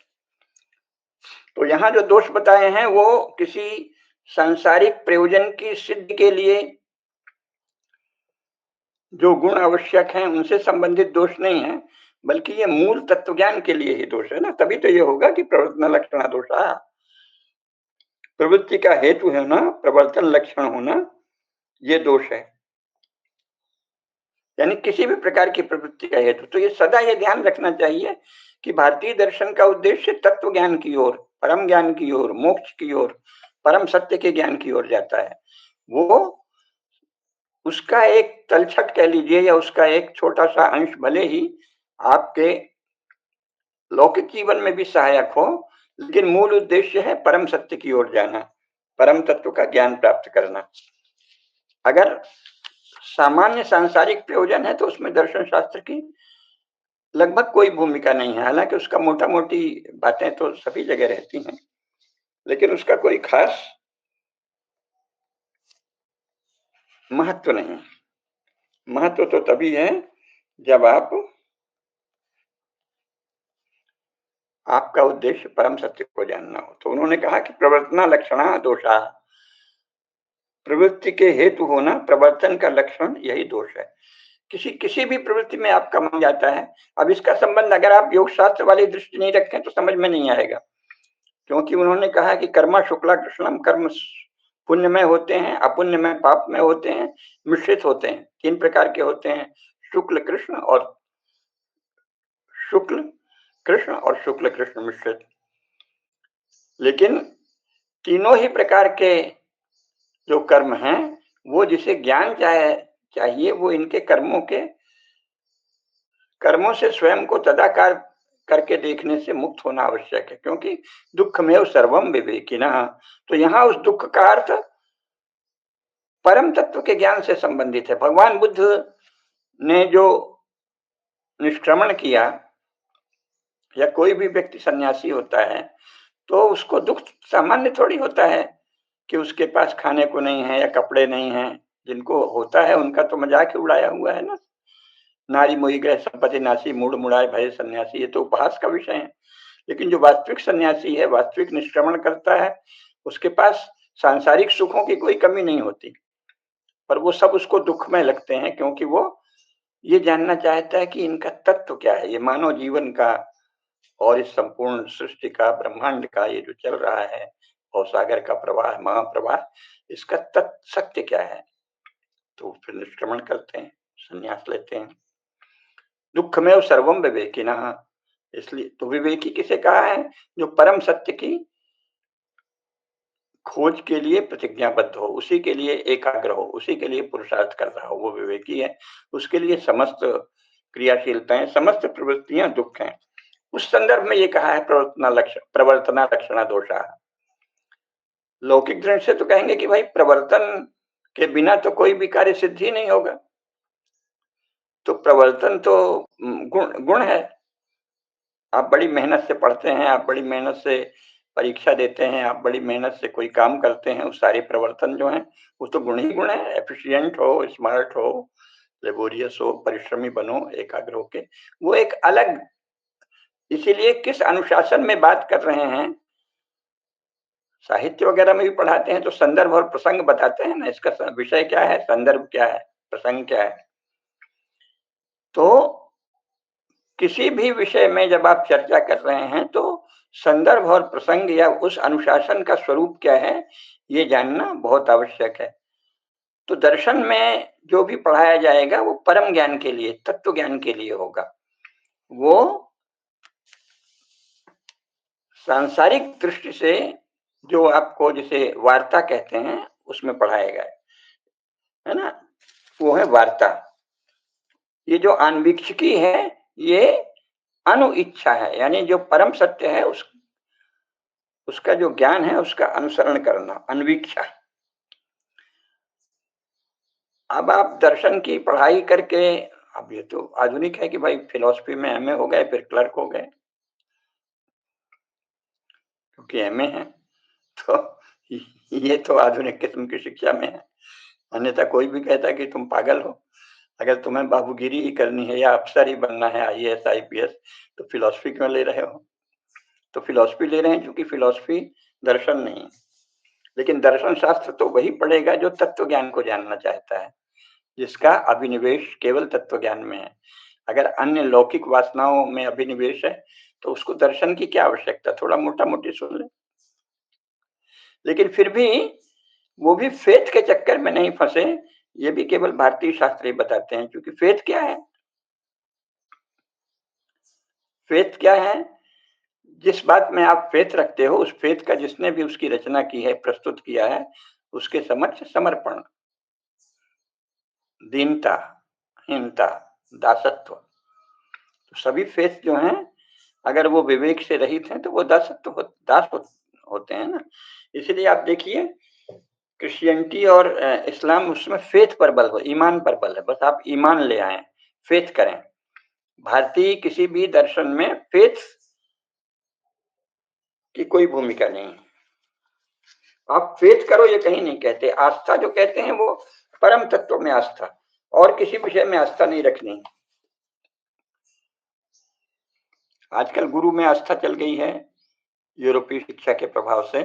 S1: तो यहाँ जो दोष बताए हैं वो किसी सांसारिक प्रयोजन की सिद्धि के लिए जो गुण आवश्यक हैं उनसे संबंधित दोष नहीं है, बल्कि ये मूल तत्व ज्ञान के लिए ही दोष है ना। तभी तो ये होगा कि प्रवर्तन लक्षण दोषा, प्रवृत्ति का हेतु है ना, प्रवर्तन लक्षण होना, ये दोष है। यानी किसी भी प्रकार की प्रवृत्ति का हेतु। तो ये सदा ये ध्यान रखना चाहिए कि भारतीय दर्शन का उद्देश्य तत्व ज्ञान की ओर, परम ज्ञान की ओर, मोक्ष की ओर, परम सत्य के ज्ञान की ओर जाता है। वो उसका एक तलछट कह लीजिए या उसका एक छोटा सा अंश भले ही आपके लौकिक जीवन में भी सहायक हो, लेकिन मूल उद्देश्य है परम सत्य की ओर जाना, परम तत्व का ज्ञान प्राप्त करना। अगर सामान्य सांसारिक प्रयोजन है तो उसमें दर्शन शास्त्र की लगभग कोई भूमिका नहीं है। हालांकि उसका मोटा मोटी बातें तो सभी जगह रहती हैं, लेकिन उसका कोई खास महत्व नहीं। महत्व तो तभी है जब आपका उद्देश्य परम सत्य को जानना हो, तो उन्होंने कहा कि प्रवर्तना लक्षणा दोषा, प्रवृत्ति के हेतु होना प्रवर्तन का लक्षण यही दोष है। किसी किसी भी प्रवृत्ति में आपका मन जाता है। अब इसका संबंध अगर आप योग शास्त्र वाली दृष्टि नहीं रखें तो समझ में नहीं आएगा, क्योंकि उन्होंने कहा कि कर्मा शुक्ला कृष्णम, कर्म पुण्य में होते हैं, अपुण्य में पाप में होते हैं, मिश्रित होते हैं, 3 प्रकार के होते हैं, शुक्ल कृष्ण और शुक्ल कृष्ण और शुक्ल कृष्ण मिश्रित। लेकिन तीनों ही प्रकार के जो कर्म हैं, वो जिसे ज्ञान चाहिए, वो इनके कर्मों से स्वयं को तदाकार करके देखने से मुक्त होना आवश्यक है, क्योंकि दुःखमेव सर्वम विवेकिनः। तो यहाँ उस दुःख का अर्थ परम तत्व के ज्ञान से संबंधित है। भगवान बुद्ध ने जो निष्क्रमण किया, या कोई भी व्यक्ति सन्यासी होता है तो उसको दुख सामान्य थोड़ी होता है कि उसके पास खाने को नहीं है या कपड़े नहीं है। जिनको होता है उनका तो मजाक ही उड़ाया हुआ है ना। नारी मोहि गए संपत्ति नासी, मूड मुड़ाए भय सन्यासी, ये तो उपहास का विषय है। लेकिन जो वास्तविक सन्यासी है, वास्तविक निष्क्रमण करता है, उसके पास सांसारिक सुखों की कोई कमी नहीं होती, पर वो सब उसको दुख में लगते हैं, क्योंकि वो ये जानना चाहता है कि इनका तत्व क्या है, ये मानव जीवन का और इस संपूर्ण सृष्टि का, ब्रह्मांड का ये जो चल रहा है, और सागर का प्रवाह, महाप्रवाह, इसका तत्व सत्य क्या है। तो फिर निष्क्रमण करते हैं, संन्यास लेते हैं। दुख में सर्वम विवेकिनः, इसलिए तो विवेकी किसे कहा है? जो परम सत्य की खोज के लिए प्रतिज्ञाबद्ध हो, उसी के लिए एकाग्र हो, उसी के लिए पुरुषार्थ कर रहा हो, वो विवेकी है। उसके लिए समस्त क्रियाशीलताएं, समस्त प्रवृत्तियां दुख हैं। उस संदर्भ में ये कहा है प्रवर्तना लक्षणा दोषा। लौकिक दृष्टि से तो कहेंगे कि भाई प्रवर्तन के बिना तो कोई भी कार्य सिद्ध ही नहीं होगा। तो प्रवर्तन तो गुण गुण है। आप बड़ी मेहनत से पढ़ते हैं, आप बड़ी मेहनत से परीक्षा देते हैं, आप बड़ी मेहनत से कोई काम करते हैं, वो सारे प्रवर्तन जो हैं वो तो गुण ही गुण है। एफिशिएंट हो, स्मार्ट हो, लेबोरियस हो, परिश्रमी बनो, एकाग्र हो के, वो एक अलग। इसीलिए किस अनुशासन में बात कर रहे हैं, साहित्य वगैरह में भी पढ़ाते हैं तो संदर्भ और प्रसंग बताते हैं ना, इसका विषय क्या है, संदर्भ क्या है, प्रसंग क्या है। तो किसी भी विषय में जब आप चर्चा कर रहे हैं तो संदर्भ और प्रसंग या उस अनुशासन का स्वरूप क्या है, ये जानना बहुत आवश्यक है। तो दर्शन में जो भी पढ़ाया जाएगा वो परम ज्ञान के लिए, तत्व ज्ञान के लिए होगा। वो सांसारिक दृष्टि से जो आपको जिसे वार्ता कहते हैं उसमें पढ़ाएगा, है ना, वो है वार्ता। ये जो अनवीक्षिकी है, ये अनु इच्छा है, यानी जो परम सत्य है उसका जो ज्ञान है उसका अनुसरण करना, अनवीक्षा। अब आप दर्शन की पढ़ाई करके, अब ये तो आधुनिक है कि भाई फिलॉसफी में एमए हो गए फिर क्लर्क हो गए, क्योंकि एमए है। तो ये तो आधुनिक किस्म की शिक्षा में है। अन्यथा कोई भी कहता है कि तुम पागल हो, अगर तुम्हें बाबूगिरी ही करनी है या अफसर ही बनना है, आईएएस आईपीएस, तो फिलॉसफी क्यों ले रहे हो? तो फिलॉसफी ले रहे हैं क्योंकि फिलॉसफी दर्शन नहीं है। लेकिन दर्शन शास्त्र तो वही पढ़ेगा जो तत्व ज्ञान को जानना चाहता है, जिसका अभिनिवेश केवल तत्व ज्ञान में है। अगर अन्य लौकिक वासनाओं में अभिनिवेश है तो उसको दर्शन की क्या आवश्यकता, थोड़ा मोटा मोटी सुन ले। लेकिन फिर भी वो भी फेथ के चक्कर में नहीं फंसे, ये भी केवल भारतीय शास्त्र ही बताते हैं। क्योंकि फेथ क्या है? फेथ क्या है? जिस बात में आप फेथ रखते हो, उस फेथ का जिसने भी उसकी रचना की है, प्रस्तुत किया है, उसके समक्ष समर्पण, दीनता, हीनता, दासत्व। तो सभी फेथ जो हैं, अगर वो विवेक से रहित हैं तो वो होते हैं ना। इसलिए आप देखिए, क्रिश्चियनिटी और इस्लाम, उसमें फेथ पर बल हो, ईमान पर बल है। बस आप ईमान ले आए, फेथ करें। भारतीय किसी भी दर्शन में फेथ की कोई भूमिका नहीं है। आप फेथ करो ये कहीं नहीं कहते। आस्था जो कहते हैं वो परम तत्व में आस्था, और किसी विषय में आस्था नहीं रखनी। आजकल गुरु में आस्था चल गई है यूरोपीय शिक्षा के प्रभाव से,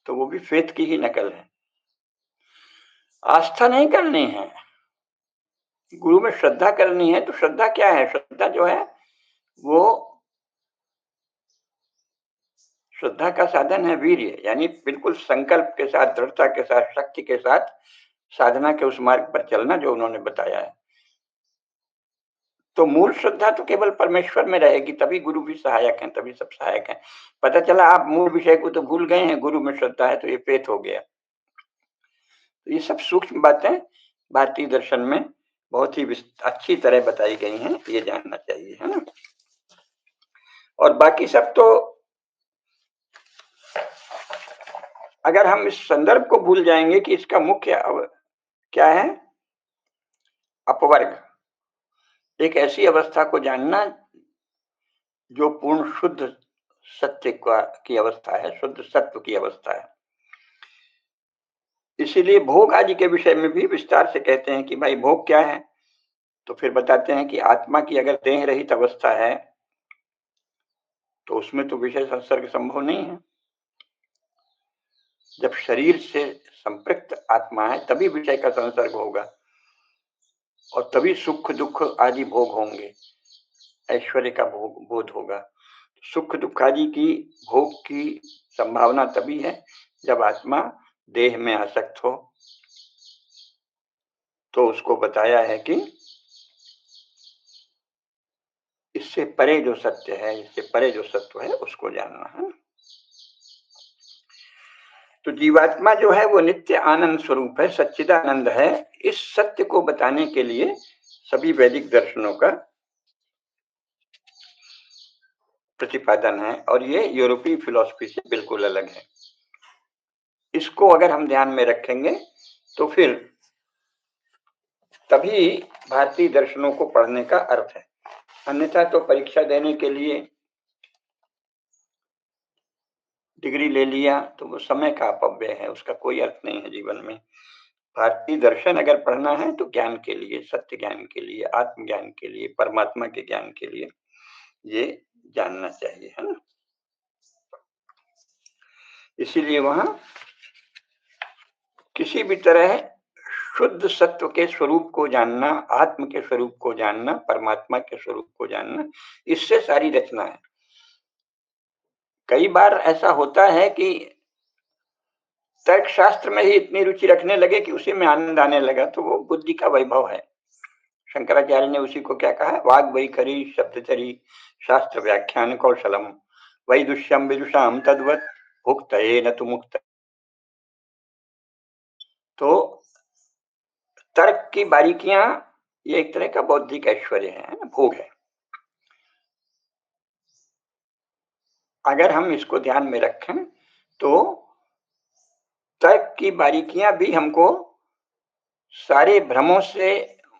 S1: तो वो भी फेथ की ही नकल है। आस्था नहीं करनी है, गुरु में श्रद्धा करनी है। तो श्रद्धा क्या है? श्रद्धा जो है वो श्रद्धा का साधन है वीर्य, यानी बिल्कुल संकल्प के साथ, दृढ़ता के साथ, शक्ति के साथ साधना के उस मार्ग पर चलना जो उन्होंने बताया है। तो मूल श्रद्धा तो केवल परमेश्वर में रहेगी, तभी गुरु भी सहायक हैं, तभी सब सहायक हैं। पता चला आप मूल विषय को तो भूल गए हैं, गुरु में श्रद्धा है तो ये पेट हो गया। तो ये सब सूक्ष्म बातें भारतीय दर्शन में बहुत ही अच्छी तरह बताई गई हैं, ये जानना चाहिए, है ना। और बाकी सब तो अगर हम इस संदर्भ को भूल जाएंगे कि इसका मुख्य क्या है, अपवर्ग, एक ऐसी अवस्था को जानना जो पूर्ण शुद्ध सत्य की अवस्था है, शुद्ध सत्व की अवस्था है। इसीलिए भोग आदि के विषय में भी विस्तार से कहते हैं कि भाई भोग क्या है, तो फिर बताते हैं कि आत्मा की अगर देह रहित अवस्था है तो उसमें तो विषय संसर्ग संभव नहीं है। जब शरीर से संपृक्त आत्मा है तभी विषय का संसर्ग होगा और तभी सुख दुख आदि भोग होंगे, ऐश्वर्य का बोध होगा। सुख दुख आदि की भोग की संभावना तभी है जब आत्मा देह में आसक्त हो। तो उसको बताया है कि इससे परे जो सत्य है, इससे परे जो सत्व है उसको जानना है। तो जीवात्मा जो है वो नित्य आनंद स्वरूप है, सच्चिदानंद है। इस सत्य को बताने के लिए सभी वैदिक दर्शनों का प्रतिपादन है और ये यूरोपीय फिलॉसफी से बिल्कुल अलग है। इसको अगर हम ध्यान में रखेंगे तो फिर तभी भारतीय दर्शनों को पढ़ने का अर्थ है। अन्यथा तो परीक्षा देने के लिए डिग्री ले लिया तो वो समय का अपव्यय है, उसका कोई अर्थ नहीं है जीवन में। भारतीय दर्शन अगर पढ़ना है तो ज्ञान के लिए, सत्य ज्ञान के लिए, आत्मज्ञान के लिए, परमात्मा के ज्ञान के लिए ये जानना चाहिए, है ना। इसीलिए वहां किसी भी तरह शुद्ध सत्व के स्वरूप को जानना, आत्म के स्वरूप को जानना, परमात्मा के स्वरूप को जानना, इससे सारी रचना है। कई बार ऐसा होता है कि तर्क शास्त्र में ही इतनी रुचि रखने लगे कि उसी में आनंद आने लगा, तो वो बुद्धि का वैभव है। शंकराचार्य ने उसी को क्या कहा है, वाग वैखरी शब्दचरी शास्त्र व्याख्यान कौशलम वैदुष्यम विदुषाम तद्वत भुक्त न तो मुक्त। तो तर्क की बारीकियां ये एक तरह का बौद्धिक ऐश्वर्य है, भोग है। अगर हम इसको ध्यान में रखें तो तर्क की बारीकियां भी हमको सारे भ्रमों से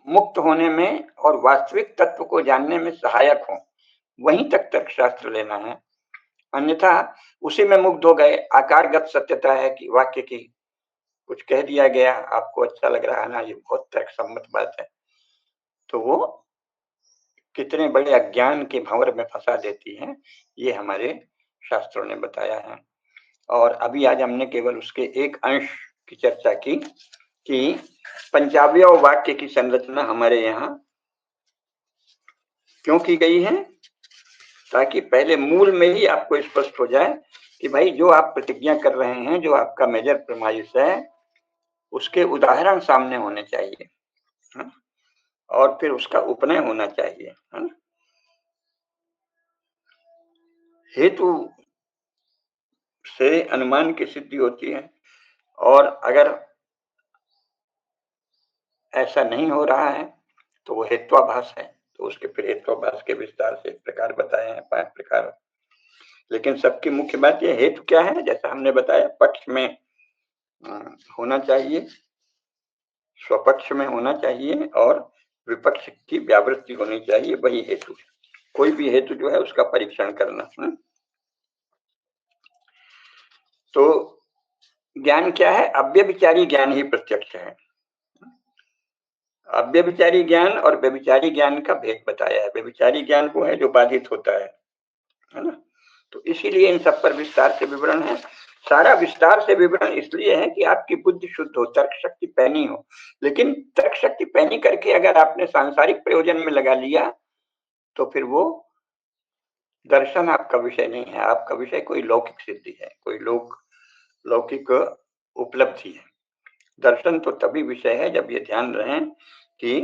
S1: मुक्त होने में और वास्तविक तत्व को जानने में सहायक हो, वहीं तक तर्कशास्त्र लेना है। अन्यथा उसी में मुग्ध हो गए, आकारगत सत्यता है कि वाक्य की कुछ कह दिया गया, आपको अच्छा लग रहा है ना, ये बहुत तर्क सम्मत बात है, तो वो कितने बड़े अज्ञान के भंवर में फंसा देती है, ये हमारे शास्त्रों ने बताया है। और अभी आज हमने केवल उसके एक अंश की चर्चा की कि पंचावय वाक्य की संरचना हमारे यहाँ क्यों की गई है, ताकि पहले मूल में ही आपको स्पष्ट हो जाए कि भाई जो आप प्रतिज्ञा कर रहे हैं, जो आपका मेजर प्रमाइस है, उसके उदाहरण सामने होने चाहिए, है? और फिर उसका उपनय होना चाहिए, है? हेतु से अनुमान की सिद्धि होती है और अगर ऐसा नहीं हो रहा है तो वो हेत्वाभास है। तो उसके फिर हेत्वाभास के विस्तार से प्रकार बताए हैं, 5 प्रकार। लेकिन सबकी मुख्य बात ये हेतु क्या है, जैसा हमने बताया, पक्ष में होना चाहिए, स्वपक्ष में होना चाहिए और विपक्ष की व्यावृत्ति होनी चाहिए, वही हेतु है। कोई भी हेतु जो है उसका परीक्षण करना है। तो ज्ञान क्या है, अव्यभिचारी ज्ञान ही प्रत्यक्ष है। अव्यभिचारी ज्ञान और व्यभिचारी ज्ञान का भेद बताया है। व्यभिचारी ज्ञान वो है जो बाधित होता है, है ना? तो इसीलिए इन सब पर विस्तार से विवरण है। सारा विस्तार से विवरण इसलिए है कि आपकी बुद्धि शुद्ध हो, तर्क शक्ति पैनी हो। लेकिन तर्क शक्ति पैनी करके अगर आपने सांसारिक प्रयोजन में लगा लिया, तो फिर वो दर्शन आपका विषय नहीं है, आपका विषय कोई लौकिक सिद्धि है, कोई लौकिक उपलब्धि है। दर्शन तो तभी विषय है जब ये ध्यान रहे कि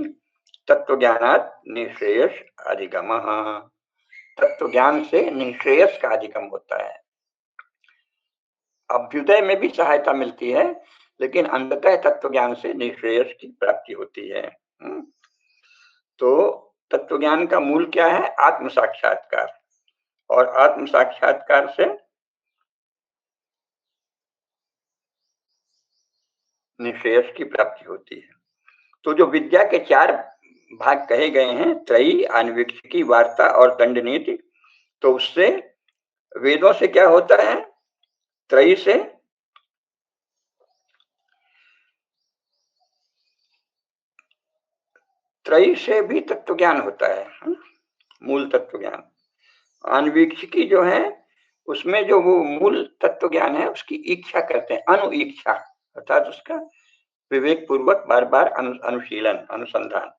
S1: तत्वज्ञानात् निःश्रेयस अधिगमः। तत्व ज्ञान से निःश्रेयस का अधिगम होता है। अभ्युदय में भी सहायता मिलती है, लेकिन अंततः तत्व ज्ञान से निःश्रेयस की प्राप्ति होती है। तो तत्व ज्ञान का मूल क्या है? आत्म साक्षात्कार, और आत्म साक्षात्कार से निःश्रेयस की प्राप्ति होती है। तो जो विद्या के 4 भाग कहे गए हैं, त्रयी, आन्वीक्षिकी, वार्ता और दंड नीति, तो उससे वेदों से क्या होता है? त्रयी से भी तत्व ज्ञान होता है, मूल तत्व ज्ञान। आन्वीक्षिकी जो है, उसमें जो वो मूल तत्व ज्ञान है, उसकी इच्छा करते हैं, अनुइच्छा, अर्थात उसका विवेक पूर्वक बार बार अनुशीलन, अनुसंधान।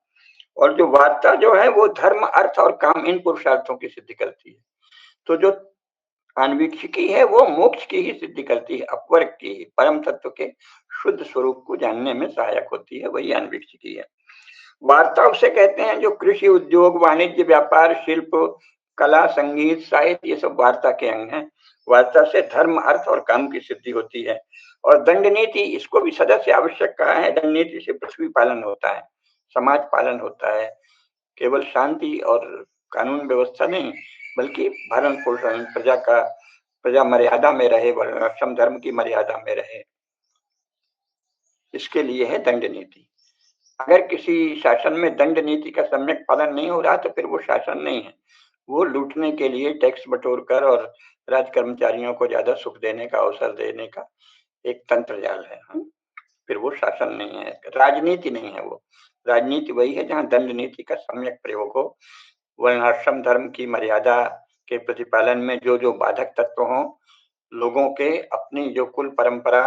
S1: और जो वार्ता जो है, वो धर्म, अर्थ और काम, इन पुरुषार्थों की सिद्धि करती है। तो जो अन्वीक्षिकी है, वो मोक्ष की ही सिद्धि करती है, अपवर्ग की ही, परम तत्व के शुद्ध स्वरूप को जानने में सहायक होती है, वही अन्वीक्षिकी है। वार्ता उसे कहते हैं जो कृषि, उद्योग, वाणिज्य, व्यापार, शिल्प, कला, संगीत, साहित्य, ये सब वार्ता के अंग हैं। वार्ता से धर्म, अर्थ और काम की सिद्धि होती है। और दंड नीति, इसको भी सदस्य आवश्यक कहा है। दंड नीति से पृथ्वी पालन होता है, समाज पालन होता है, केवल शांति और कानून व्यवस्था नहीं, बल्कि भरण पोषण, प्रजा मर्यादा में रहे, वर्णाश्रम धर्म की मर्यादा में रहे, इसके लिए है दंड नीति। अगर किसी शासन में दंड नीति का सम्यक पालन नहीं हो रहा, तो फिर वो शासन नहीं है, वो लूटने के लिए टैक्स बटोर कर और राज कर्मचारियों को ज्यादा सुख देने का अवसर देने का एक तंत्र जाल है। फिर वो शासन नहीं है, राजनीति नहीं है वो। राजनीति वही है जहाँ दंड नीति का सम्यक प्रयोग हो, वर्णाश्रम धर्म की मर्यादा के प्रतिपालन में जो जो बाधक तत्व हों, लोगों के अपनी जो कुल परंपरा,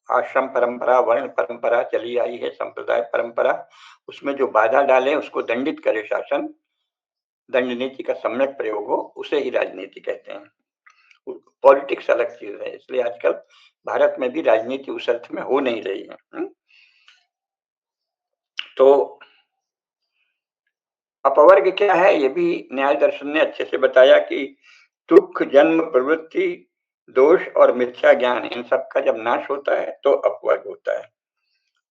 S1: आश्रम परंपरा, वर्ण परंपरा चली आई है, संप्रदाय परंपरा, उसमें जो बाधा डाले उसको दंडित करे शासन, दंड नीति का सम्यक प्रयोग हो, उसे ही राजनीति कहते हैं। पॉलिटिक्स अलग चीज है, इसलिए आजकल भारत में भी राजनीति उस अर्थ में हो नहीं रही है। तो अपवर्ग क्या है, ये भी न्याय दर्शन ने अच्छे से बताया कि दुख, जन्म, प्रवृत्ति, दोष और मिथ्या ज्ञान, इन सब का जब नाश होता है तो अपवर्ग होता है।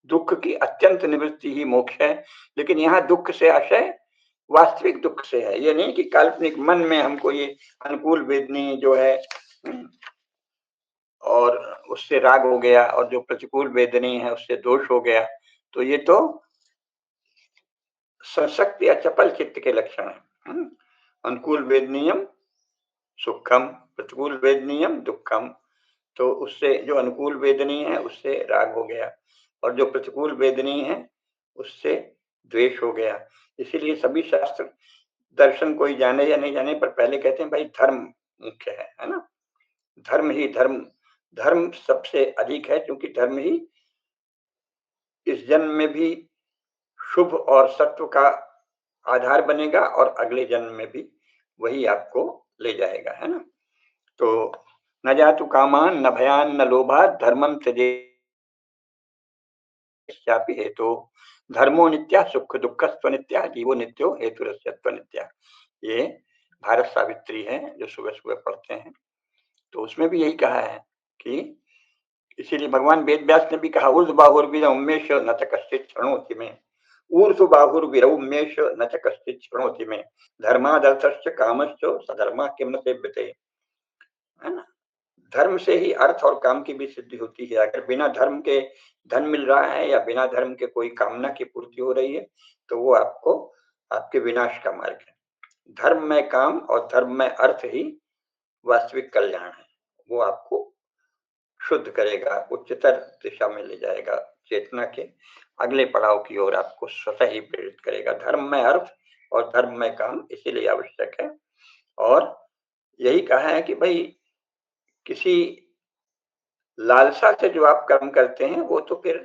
S1: दुख की अत्यंत निवृत्ति ही मोक्ष है। लेकिन यहाँ दुख से आशय वास्तविक दुख से है, ये नहीं कि काल्पनिक मन में हमको ये अनुकूल वेदनी जो है और उससे राग हो गया, और जो प्रतिकूल वेदनी है उससे दोष हो गया, तो ये तो सशक्त या चपल चित्त के लक्षण है। अनुकूल वेदनीयम सुखम, प्रतिकूल वेदनीयम दुखम। तो उससे जो अनुकूल वेदनी है उससे राग हो गया, और जो प्रतिकूल वेदनी है उससे द्वेष हो गया। इसीलिए सभी शास्त्र, दर्शन कोई जाने या नहीं जाने, पर पहले कहते हैं भाई धर्म मुख्य है ना? धर्म ही धर्म, धर्म सबसे अधिक है, क्योंकि धर्म ही इस जन्म में भी शुभ और सत्व का आधार बनेगा, और अगले जन्म में भी वही आपको ले जाएगा, है ना? तो न जातु कामान न भयान न लोभात् धर्मम त्यजेष्यापि हेतु धर्मो नित्या सुख दुःखस्त्व नित्या जीवो नित्यो हेतुरस्यत्व नित्या। ये भारत सावित्री है जो सुबह सुबह पढ़ते हैं, तो उसमें भी यही कहा है कि इसीलिए भगवान वेद व्यास ने भी कहा ऊर्ध्वबाहुर्विरौमेश न च कश्चित् शृणोति में, ऊर्ध्वबाहुर्विरौमेश न च कश्चित् शृणोति में, धर्मादर्थश्च कामश्च सधर्मा किम न सेव्यते, है ना? धर्म से ही अर्थ और काम की भी सिद्धि होती है। अगर बिना धर्म के धन मिल रहा है या बिना धर्म के कोई कामना की पूर्ति हो रही है, तो वो आपको आपके विनाश का मार्ग है। धर्म में काम और धर्म में अर्थ ही वास्तविक कल्याण है। वो आपको शुद्ध करेगा, उच्चतर दिशा में ले जाएगा, चेतना के अगले पड़ाव की ओर आपको स्वतः ही प्रेरित करेगा। धर्म में अर्थ और धर्म में काम इसीलिए आवश्यक है और यही कहा है कि भाई किसी लालसा से जो आप कर्म करते हैं वो तो फिर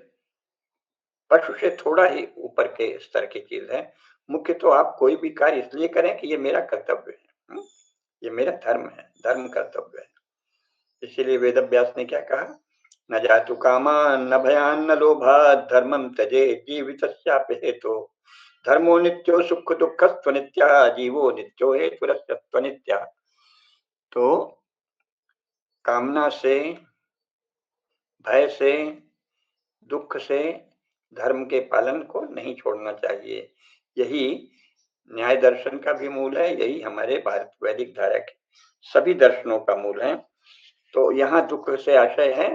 S1: पशु से थोड़ा ही ऊपर के स्तर की चीज है। मुख्य तो आप कोई भी कार्य इसलिए करें कि ये मेरा कर्तव्य है, ये मेरा धर्म है, धर्म कर्तव्य है। इसीलिए वेद व्यास ने क्या कहा, न जातु कामान न भयान न लोभा धर्मम त्यजे जीवितस्यापि हेतो धर्मो नित्यो सुख दुःख नित्या जीवो नित्यो हेतुरस्यत्व नित्या। तो कामना से, भय से, दुख से धर्म के पालन को नहीं छोड़ना चाहिए। यही न्याय दर्शन का भी मूल है, यही हमारे भारत वैदिक धारा के सभी दर्शनों का मूल है। तो यहाँ दुख से आशय है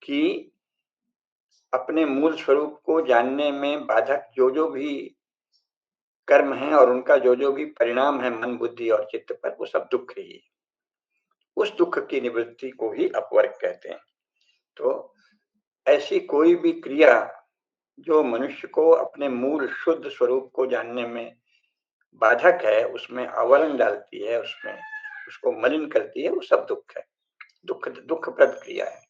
S1: कि अपने मूल स्वरूप को जानने में बाधक जो जो भी कर्म है और उनका जो जो भी परिणाम है मन बुद्धि और चित्त पर, वो सब दुख ही है। उस दुख की निवृत्ति को ही अपवर्ग कहते हैं। तो ऐसी कोई भी क्रिया जो मनुष्य को अपने मूल शुद्ध स्वरूप को जानने में बाधक है, उसमें आवरण डालती है, उसमें उसको मलिन करती है, वो सब दुख है, दुखप्रद क्रिया है।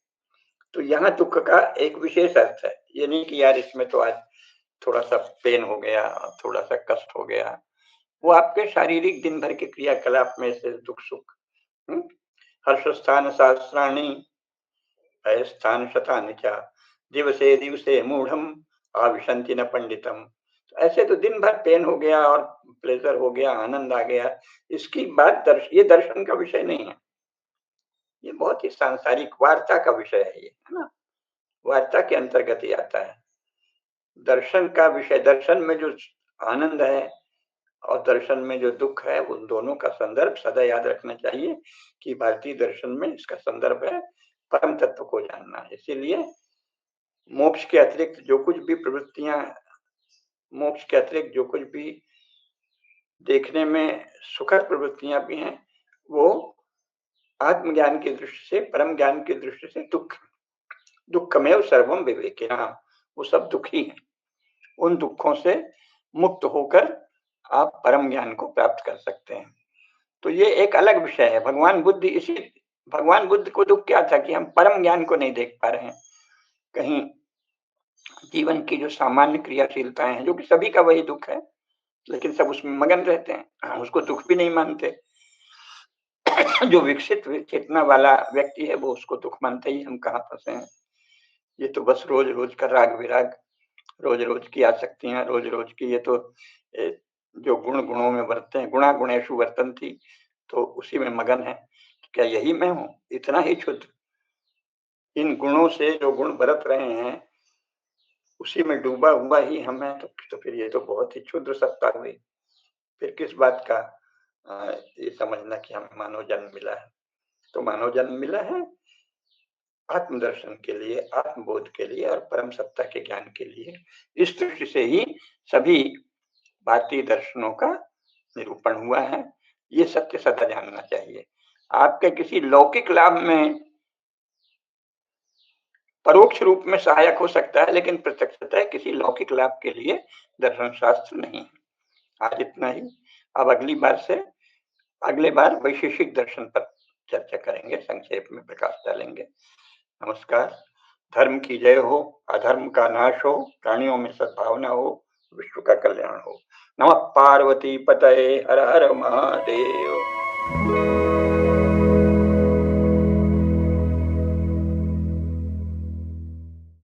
S1: तो यहाँ दुख का एक विशेष अर्थ है, ये नहीं कि यार इसमें तो आज थोड़ा सा पेन हो गया, थोड़ा सा कष्ट हो गया, वो आपके शारीरिक दिन भर के क्रियाकलाप में से दुख सुख। हर्ष स्थान शास्त्राणी भय स्थान शतानि च दिवसे दिवसे मूढ़म आविशंति न पंडितम। तो ऐसे तो दिन भर पेन हो गया और प्लेजर हो गया, आनंद आ गया, इसकी बात ये दर्शन का विषय नहीं है। ये बहुत ही सांसारिक वार्ता का विषय है ना, वार्ता के अंतर्गत ही आता है। दर्शन का विषय, दर्शन में जो आनंद है और दर्शन में जो दुख है, उन दोनों का संदर्भ सदा याद रखना चाहिए कि भारतीय दर्शन में इसका संदर्भ है परम तत्व को जानना। इसीलिए मोक्ष के अतिरिक्त जो कुछ भी प्रवृत्तियां, मोक्ष के अतिरिक्त जो कुछ भी देखने में सुखद प्रवृत्तियां भी हैं, वो आत्मज्ञान की दृष्टि से, परम ज्ञान की दृष्टि से दुखमेव सर्वम विवेकिनाम, वो सब दुख ही है। उन दुखों से मुक्त होकर आप परम ज्ञान को प्राप्त कर सकते हैं। तो ये एक अलग विषय है। भगवान बुद्ध को दुख क्या था कि हम परम ज्ञान को नहीं देख पा रहे हैं। कहीं जीवन की जो सामान्य क्रियाशीलताएं हैं, जो कि सभी का वही दुख है, लेकिन सब उसमें मगन रहते हैं, उसको दुख भी नहीं मानते। जो विकसित चेतना वाला व्यक्ति है वो उसको दुख मानते ही हम कहाँ फंसे हैं। ये तो बस रोज रोज का राग विराग, रोज रोज की आसक्तियां, रोज रोज की, ये तो जो गुणों में वर्तते हैं, गुणा गुणेशु वर्तन्ति, तो उसी में मगन है। क्या यही मैं हूँ? इतना ही क्षुद्र, इन गुणों से जो गुण बरत रहे हैं उसी में डूबा हुआ ही हम है। तो फिर ये तो बहुत ही क्षुद्र सत्ता हुई। फिर किस बात का ये समझना कि हमें मानव जन्म मिला है। तो मानव जन्म मिला है आत्मदर्शन के लिए, आत्मबोध के लिए और परम सत्ता के ज्ञान के लिए। इस दृष्टि से ही सभी भारतीय दर्शनों का निरूपण हुआ है। ये सत्य सदा जानना चाहिए। आपके किसी लौकिक लाभ में परोक्ष रूप में सहायक हो सकता है, लेकिन प्रत्यक्षतः किसी लौकिक लाभ के लिए दर्शन शास्त्र नहीं है। आज इतना ही। अब अगले बार वैशेषिक दर्शन पर चर्चा करेंगे, संक्षेप में प्रकाश डालेंगे। नमस्कार। धर्म की जय हो, अधर्म का नाश हो, प्राणियों में सद्भावना हो, विश्व का कल्याण हो। नमः पार्वती पतये, हर हर महादेव।